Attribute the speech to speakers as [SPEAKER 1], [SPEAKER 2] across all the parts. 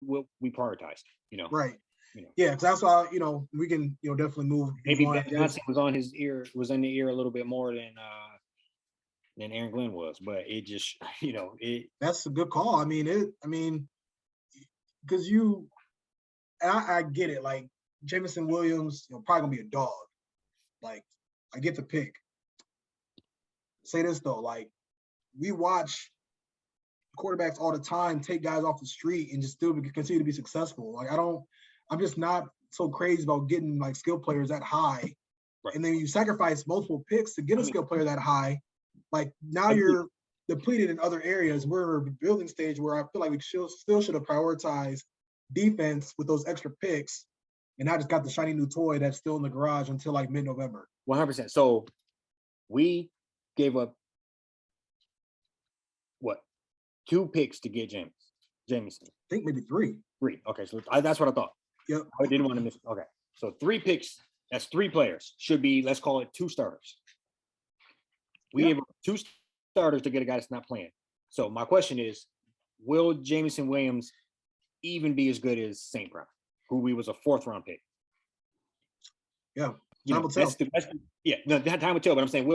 [SPEAKER 1] we prioritized.
[SPEAKER 2] Right.
[SPEAKER 1] You know,
[SPEAKER 2] Yeah, because that's why we can definitely move.
[SPEAKER 1] maybe
[SPEAKER 2] on
[SPEAKER 1] Ben Johnson was in the ear a little bit more than Aaron Glenn was, but it just
[SPEAKER 2] That's a good call. I mean, because I get it. Like Jameson Williams, probably gonna be a dog. Like I get the pick. Say this though, like we watch quarterbacks all the time take guys off the street and just still continue to be successful. Like I'm just not so crazy about getting like skill players that high.
[SPEAKER 1] Right.
[SPEAKER 2] And then you sacrifice multiple picks to get a skill player that high. Like now you're depleted in other areas. We're in a building stage where I feel like we still should have prioritized defense with those extra picks, and I just got the shiny new toy that's still in the garage until like mid-November.
[SPEAKER 1] 100%. So we gave up what 2 picks to get Jameson.
[SPEAKER 2] I think maybe 3.
[SPEAKER 1] 3. Okay, so that's what I thought.
[SPEAKER 2] Yep.
[SPEAKER 1] I didn't want to miss. Okay, so 3 picks. That's 3 players. Should be, let's call it 2 starters. We gave up 2 starters to get a guy that's not playing. So my question is, will Jameson Williams even be as good as St. Brown, who we was a 4th round pick?
[SPEAKER 2] Yeah, time will tell.
[SPEAKER 1] That time will tell. But I'm saying,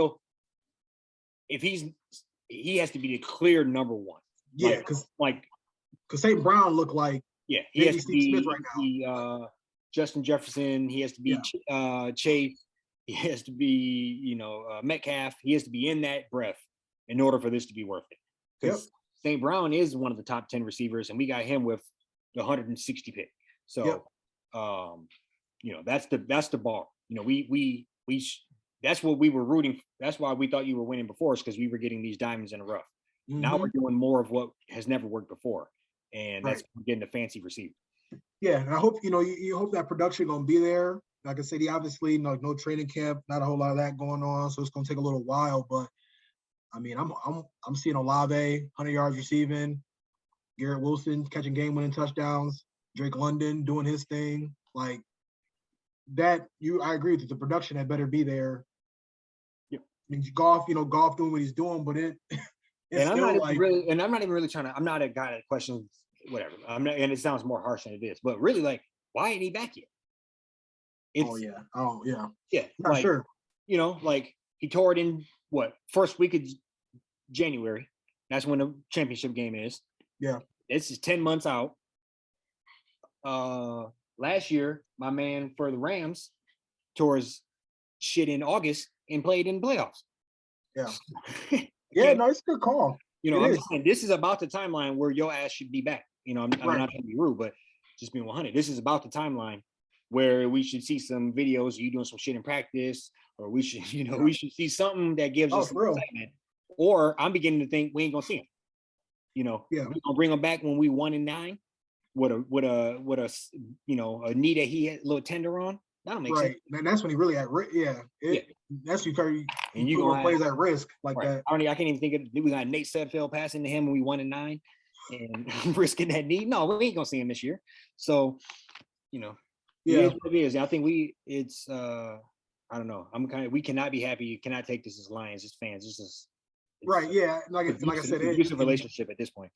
[SPEAKER 1] if he has to be the clear number 1.
[SPEAKER 2] Yeah, because St. Brown looked like
[SPEAKER 1] he has to be
[SPEAKER 2] Smith right
[SPEAKER 1] now. Justin Jefferson. He has to be Chase. He has to be Metcalf. He has to be in that breath in order for this to be worth it. Because St. Brown is one of the top 10 receivers, and we got him with the 160 pick. So, that's the bar. That's what we were rooting. That's why we thought you were winning before, is because we were getting these diamonds in the rough. Mm-hmm. Now we're doing more of what has never worked before, and that's getting a fancy receiver.
[SPEAKER 2] Yeah, and I hope you hope that production gonna be there. Like I said, he obviously no training camp, not a whole lot of that going on, so it's gonna take a little while. But I mean, I'm seeing Olave 100 yards receiving, Garrett Wilson catching game-winning touchdowns, Drake London doing his thing. Like that, I agree with you. The production had better be there.
[SPEAKER 1] Yeah.
[SPEAKER 2] I mean, Goff doing what he's doing, but it's
[SPEAKER 1] and I'm
[SPEAKER 2] still
[SPEAKER 1] not
[SPEAKER 2] like
[SPEAKER 1] really, and I'm not even really trying to. I'm not a guy that questions whatever. I'm not, and it sounds more harsh than it is. But really, like, why ain't he back yet?
[SPEAKER 2] Yeah.
[SPEAKER 1] Not
[SPEAKER 2] sure.
[SPEAKER 1] Like he tore it in first week of January. That's when the championship game is.
[SPEAKER 2] Yeah.
[SPEAKER 1] This is 10 months out. Last year, my man for the Rams tore his shit in August and played in playoffs.
[SPEAKER 2] Yeah. It's a good call.
[SPEAKER 1] I'm just saying, this is about the timeline where your ass should be back. I'm not trying to be rude, but just being 100. This is about the timeline where we should see some videos of you doing some shit in practice, or we should, we should see something that gives us excitement. Or I'm beginning to think we ain't gonna see him. We're gonna bring him back when we 1-9 with a knee that he had a little tender on. That don't make sense.
[SPEAKER 2] And that's when he really at risk. That's when you put plays at risk like that.
[SPEAKER 1] I can't even think of. We got Nate Sudfeld passing to him when we 1-9 and risking that knee. No, we ain't gonna see him this year. So, it is what it is. I think I don't know. We cannot be happy. You cannot take this as Lions, as fans. This is
[SPEAKER 2] right. Yeah. Like I said,
[SPEAKER 1] it's a relationship at this point.